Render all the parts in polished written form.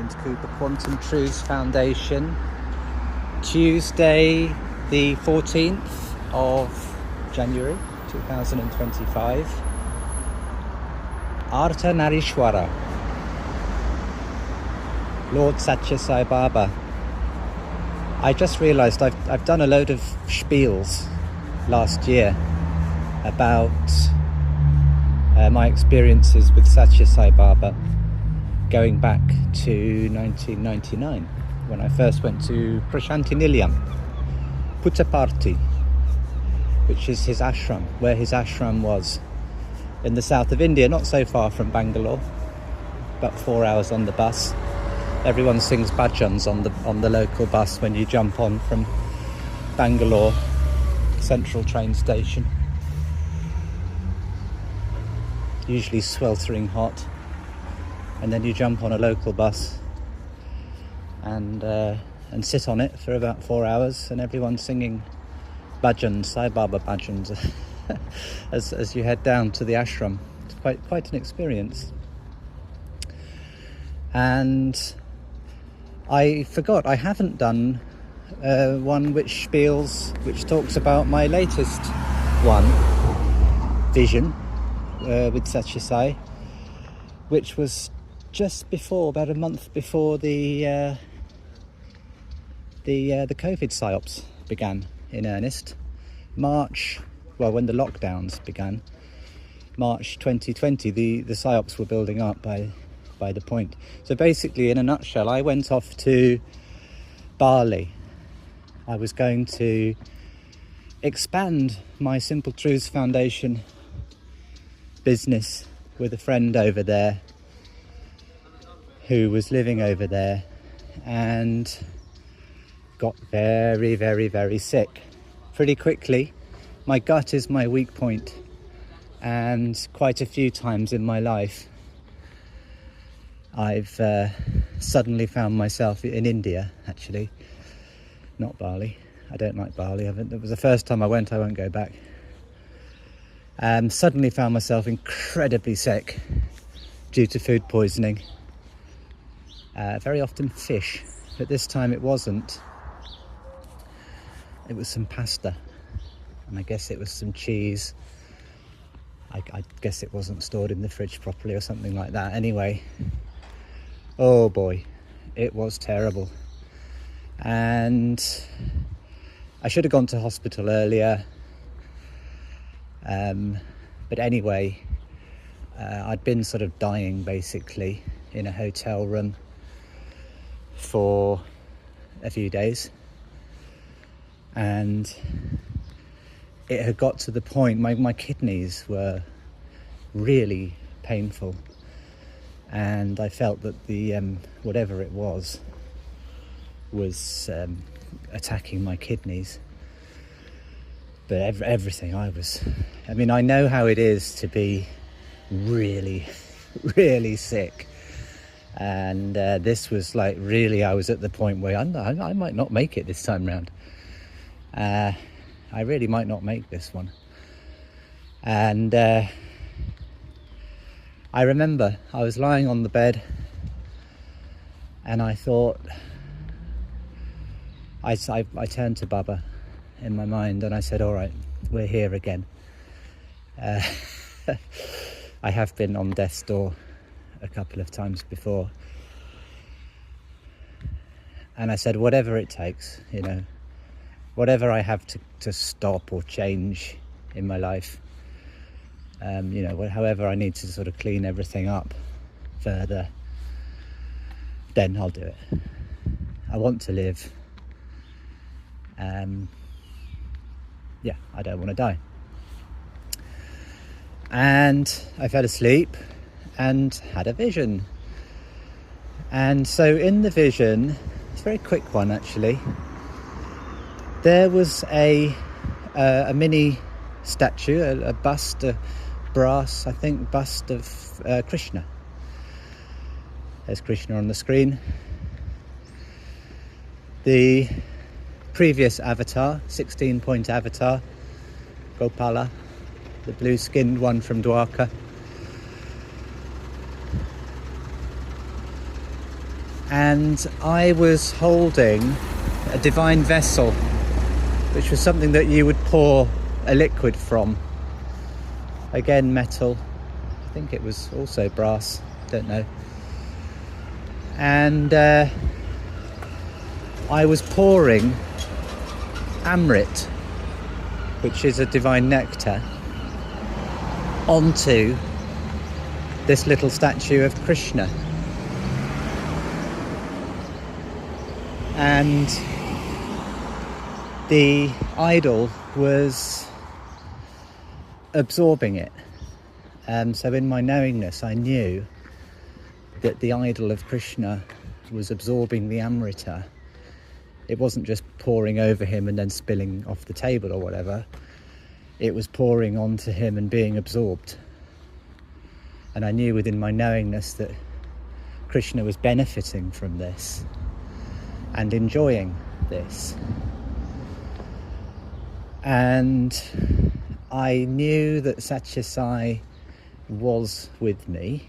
joined Cooper Quantum Truths Foundation Tuesday the 14th of January 2025. Ardhanarishwara, Lord Satya Sai Baba. I just realised I've done a load of spiels last year about my experiences with Satya Sai Baba going back to 1999 when I first went to Prashantinilayam, Puttaparthi, which is his ashram, where his ashram was in the south of India, not so far from Bangalore, about 4 hours on the bus. Everyone sings bhajans on the local bus when you jump on from Bangalore Central train station. Usually sweltering hot, and then you jump on a local bus and sit on it for about 4 hours, and everyone's singing bhajans, Sai Baba bhajans, as you head down to the ashram. It's quite an experience. And I forgot, I haven't done one which talks about my latest one, Vision, with Satya Sai, which was just about a month before the COVID psyops began in earnest. March, when the lockdowns began, March 2020, the psyops were building up by the point. So basically, in a nutshell, I went off to Bali. I was going to expand my Simple Truths Foundation business with a friend over there who was living over there, and got very, very, very sick pretty quickly. My gut is my weak point, and quite a few times in my life I've suddenly found myself in India, actually, not Bali. I don't like Bali. It was the first time I went. I won't go back. Suddenly found myself incredibly sick due to food poisoning. Very often fish, but this time it wasn't. It was some pasta, and I guess it was some cheese. I guess it wasn't stored in the fridge properly or something like that. Anyway, oh boy, it was terrible. And I should have gone to hospital earlier. But anyway, I'd been sort of dying basically in a hotel room for a few days, and it had got to the point my kidneys were really painful, and I felt that the whatever it was attacking my kidneys. But everything, I know how it is to be really, really sick. And this was like, really, I was at the point where I might not make it this time round. I really might not make this one. And I remember I was lying on the bed, and I thought, I turned to Baba in my mind, and I said, all right, we're here again. I have been on death's door a couple of times before, and I said, whatever it takes, whatever I have to stop or change in my life, however I need to sort of clean everything up further, then I'll do it. I want to live. I don't want to die. And I fell asleep and had a vision. And so in the vision, it's a very quick one actually, there was a mini statue, a bust, a brass, I think, bust of Krishna. There's Krishna on the screen. The previous avatar, 16-point avatar, Gopala, the blue-skinned one from Dwarka. and I was holding a divine vessel, which was something that you would pour a liquid from. Again, metal. I think it was also brass, don't know. And I was pouring Amrit, which is a divine nectar, onto this little statue of Krishna. And the idol was absorbing it. So in my knowingness, I knew that the idol of Krishna was absorbing the Amrita. It wasn't just pouring over him and then spilling off the table or whatever. It was pouring onto him and being absorbed. And I knew within my knowingness that Krishna was benefiting from this and enjoying this. And I knew that Satya Sai was with me,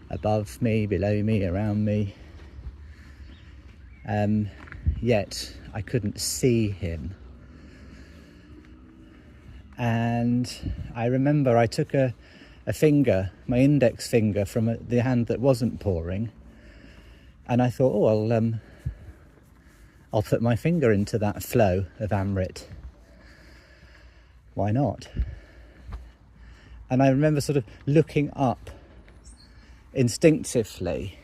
above me, below me, around me. Yet I couldn't see him. And I remember I took a finger, my index finger, from the hand that wasn't pouring, and I thought, oh, I'll put my finger into that flow of Amrit. Why not? And I remember sort of looking up instinctively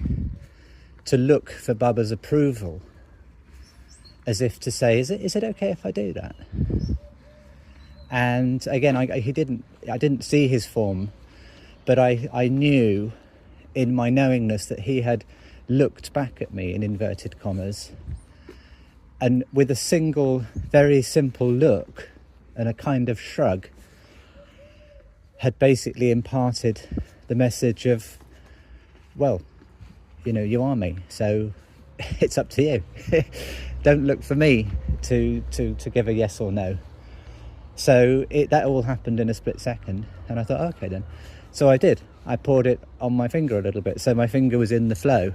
to look for Baba's approval, as if to say, is it okay if I do that? And again, I didn't see his form, but I knew in my knowingness that he had looked back at me, in inverted commas, and with a single, very simple look and a kind of shrug, had basically imparted the message of, well, you are me, so it's up to you. Don't look for me to give a yes or no. So that all happened in a split second, and I thought, okay then. So I did. I poured it on my finger a little bit, so my finger was in the flow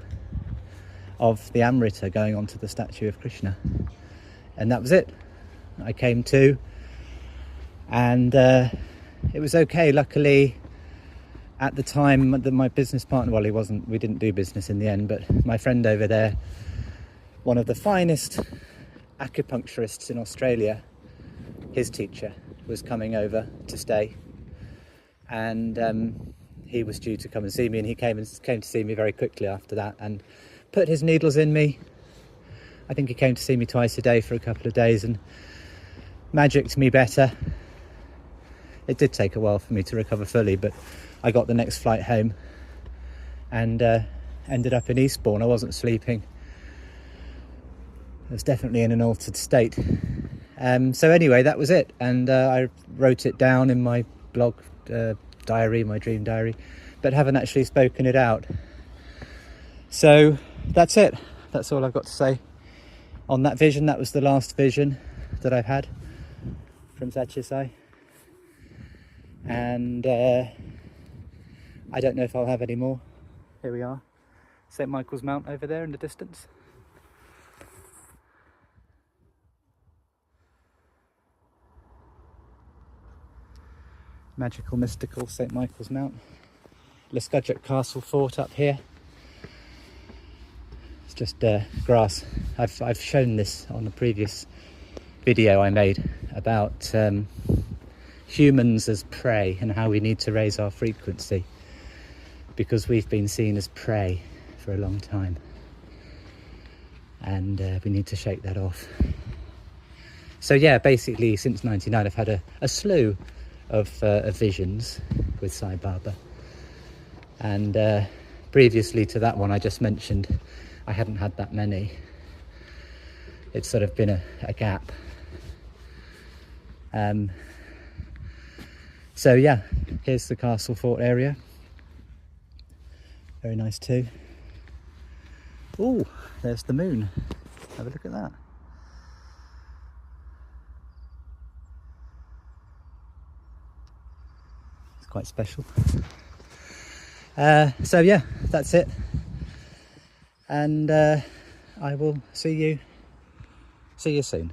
of the Amrita going onto the statue of Krishna. And that was it. I came to, and it was okay. Luckily, at the time, my business partner, well, we didn't do business in the end, but my friend over there, one of the finest acupuncturists in Australia, his teacher was coming over to stay, and he was due to come and see me, and he came to see me very quickly after that and put his needles in me. I think he came to see me twice a day for a couple of days and magicked me better. It did take a while for me to recover fully, but I got the next flight home and ended up in Eastbourne. I wasn't sleeping. I was definitely in an altered state. So anyway, that was it, and I wrote it down in my blog diary, my dream diary, but haven't actually spoken it out. So that's it. That's all I've got to say on that vision. That was the last vision that I've had from Satya Sai, and I don't know if I'll have any more. Here we are, St. Michael's Mount over there in the distance. Magical, mystical St. Michael's Mount. Luscudget Castle Fort up here. It's just grass. I've shown this on a previous video I made about humans as prey and how we need to raise our frequency, because we've been seen as prey for a long time, and we need to shake that off. So yeah, basically since '99 I've had a slew of visions with Sai Baba, and previously to that one I just mentioned, I hadn't had that many. It's sort of been a gap. So yeah, here's the Castle Fort area. Very nice too. Oh, there's the moon. Have a look at that. Quite special. So yeah, that's it. and I will see you soon.